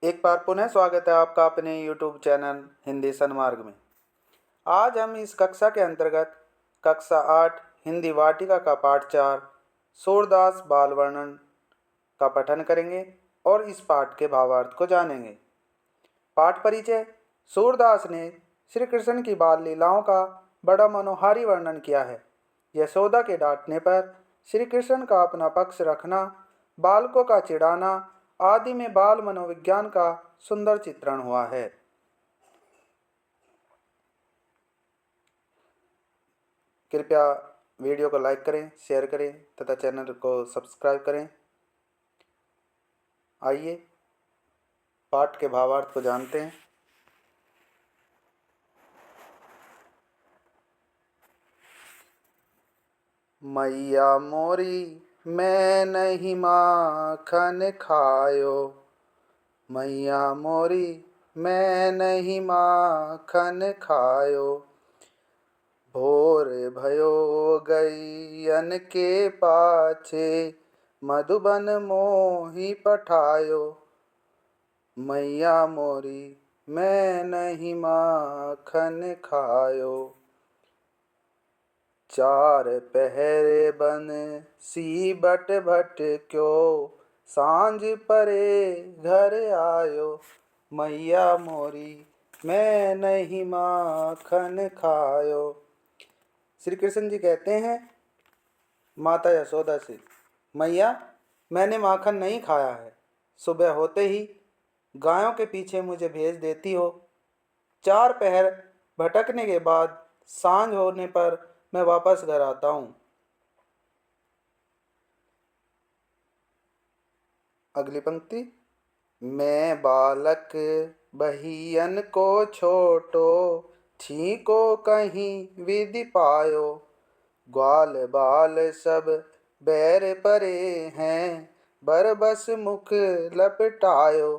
एक बार पुनः स्वागत है आपका अपने YouTube चैनल हिंदी सन्मार्ग में। आज हम इस कक्षा के अंतर्गत कक्षा 8 हिंदी वाटिका का पाठ 4 सूरदास बाल वर्णन का पठन करेंगे और इस पाठ के भावार्थ को जानेंगे। पाठ परिचय। सूरदास ने श्री कृष्ण की बाल लीलाओं का बड़ा मनोहारी वर्णन किया है। यशोदा के डांटने पर श्री कृष्ण का अपना पक्ष रखना, बालकों का चिढ़ाना आदि में बाल मनोविज्ञान का सुंदर चित्रण हुआ है। कृपया वीडियो को लाइक करें, शेयर करें तथा चैनल को सब्सक्राइब करें। आइए पाठ के भावार्थ को जानते हैं। मैया मोरी मैं नहीं माखन खायो, मैया मोरी मैं नहीं माखन खायो। भोर भयो गैयन के पाछे, मधुबन मोही पठायो। मैया मोरी मैं नहीं माखन खायो। चार पहरे बन सी बट भट क्यो, सांझ परे घर आयो। मैया मोरी मैं नहीं माखन खायो। श्री कृष्ण जी कहते हैं माता यशोदा से, मैया मैंने माखन नहीं खाया है। सुबह होते ही गायों के पीछे मुझे भेज देती हो। 4 पहर भटकने के बाद सांझ होने पर मैं वापस घर आता हूँ। अगली पंक्ति। मैं बालक बहियन को छोटो, छीको कहीं विधि पायो। ग्वाल बाल सब बैर परे हैं, बरबस मुख लपटायो।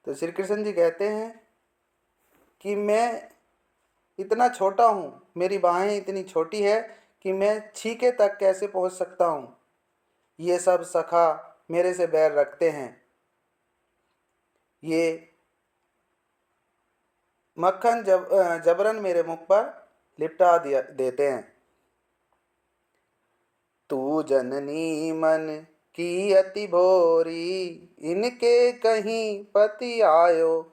तो श्री कृष्ण जी कहते हैं कि मैं इतना छोटा हूँ, मेरी बाहें इतनी छोटी है कि मैं छीके तक कैसे पहुँच सकता हूँ। ये सब सखा मेरे से बैर रखते हैं। ये मक्खन जबरन मेरे मुख पर लिपटा देते हैं। तू जननी मन की अति भोरी, इनके कहीं पति आयो।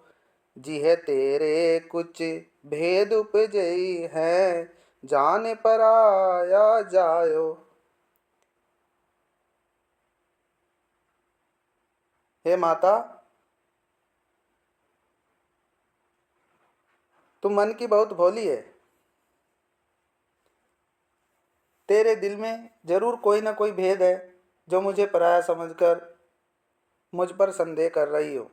जिह तेरे कुछ भेद उपजई हैं, जान पर आया जायो। हे माता, तू मन की बहुत भोली है। तेरे दिल में जरूर कोई ना कोई भेद है जो मुझे पराया समझकर मुझ पर संदेह कर रही हो।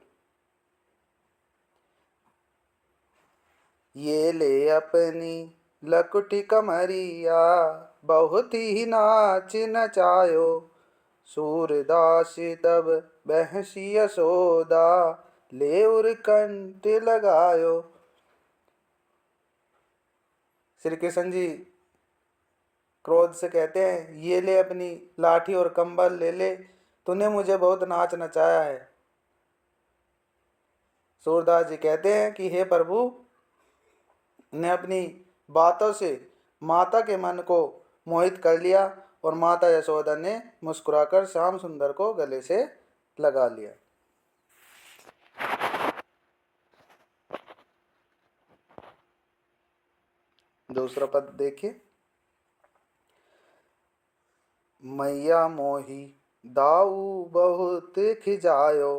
ये ले अपनी लकुटी कमरिया, बहुत ही नाच नचायो। सूरदास तब बहसी यशोदा, ले उर कंठ लगायो। श्री कृष्ण जी क्रोध से कहते हैं, ये ले अपनी लाठी और कंबल ले ले, तूने मुझे बहुत नाच नचाया है। सूरदास जी कहते हैं कि हे प्रभु ने अपनी बातों से माता के मन को मोहित कर लिया और माता यशोदा ने मुस्कुराकर श्याम सुंदर को गले से लगा लिया। दूसरा पद देखिए। मैया मोही दाऊ बहुत खिजायो,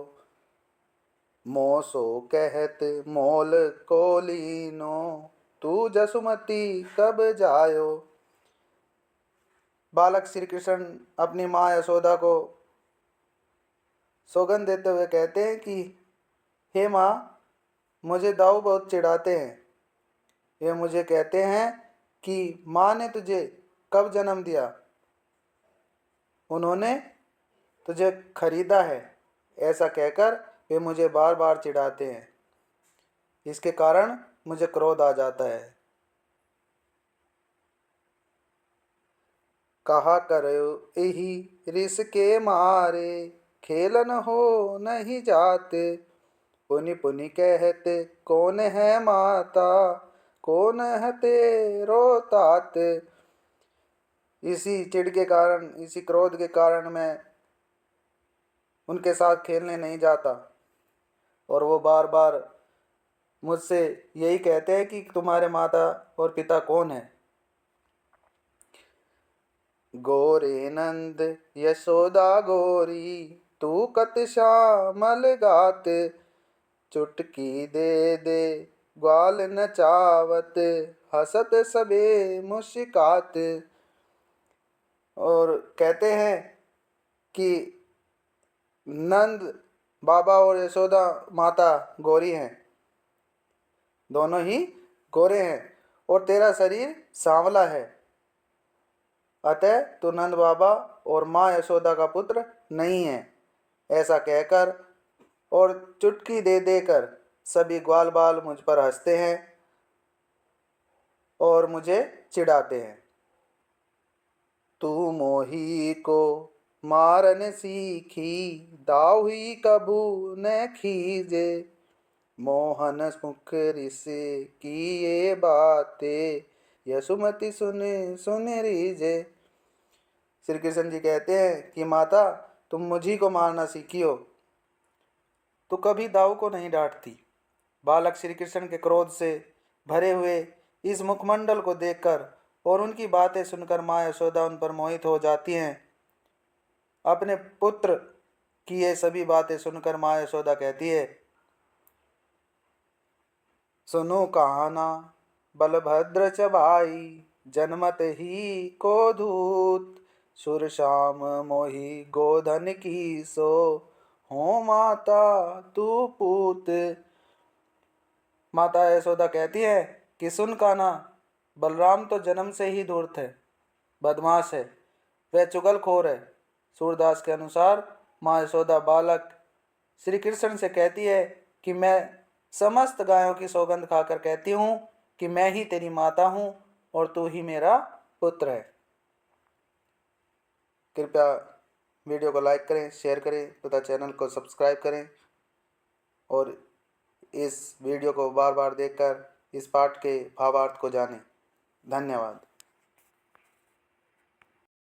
मोसो कहत मोल कोलीनो। तू जसुमती कब जायो। बालक श्री कृष्ण अपनी माँ यशोदा को सौगंध देते हुए कहते हैं कि हे माँ, मुझे दाऊ बहुत चिढ़ाते हैं। ये मुझे कहते हैं कि माँ ने तुझे कब जन्म दिया, उन्होंने तुझे खरीदा है, ऐसा कहकर वे मुझे बार बार चिढ़ाते हैं। इसके कारण मुझे क्रोध आ जाता है। कहा करो यही रिस के मारे, खेलन हो नहीं जात। पुनि पुनि कहते कौन है माता, कौन है तेरो तात। इसी चिढ़ के कारण, इसी क्रोध के कारण मैं उनके साथ खेलने नहीं जाता। और वो बार बार मुझसे यही कहते हैं कि तुम्हारे माता और पिता कौन है। गोरे नंद यशोदा गोरी, तू कत श्यामल गात। चुटकी दे दे ग्वाल नचावत, हसत सबे मुस्कात। और कहते हैं कि नंद बाबा और यशोदा माता गोरी हैं, दोनों ही गोरे हैं, और तेरा शरीर सांवला है, अतः तू नंद बाबा और माँ यशोदा का पुत्र नहीं है। ऐसा कहकर और चुटकी दे देकर सभी ग्वाल बाल मुझ पर हंसते हैं और मुझे चिढ़ाते हैं। तू मोही को मारन सीखी, दाहुई कबू न खीजे। मोहन मुख रिस की ये बातें, यसुमति सुन सुन रीजे। श्री कृष्ण जी कहते हैं कि माता, तुम मुझी को मारना सीखी हो, तो कभी दाऊ को नहीं डांटती। बालक श्री कृष्ण के क्रोध से भरे हुए इस मुखमंडल को देखकर और उनकी बातें सुनकर माँ यशोदा उन पर मोहित हो जाती हैं। अपने पुत्र की ये सभी बातें सुनकर माँ यशोदा कहती है, सुनो कहाना बलभद्र चबाई, जनमत ही को धूत। सुर श्याम मोहि गोधन की सो, हो माता तू पूत। माता यशोदा कहती है कि सुन कान्हा, बलराम तो जन्म से ही धूर्त है, बदमाश है, वह चुगलखोर है। सूरदास के अनुसार माँ यशोदा बालक श्री कृष्ण से कहती है कि मैं समस्त गायों की सौगंध खाकर कहती हूँ कि मैं ही तेरी माता हूँ और तू ही मेरा पुत्र है। कृपया वीडियो को लाइक करें, शेयर करें तथा चैनल को सब्सक्राइब करें और इस वीडियो को बार बार देखकर इस पाठ के भावार्थ को जानें। धन्यवाद।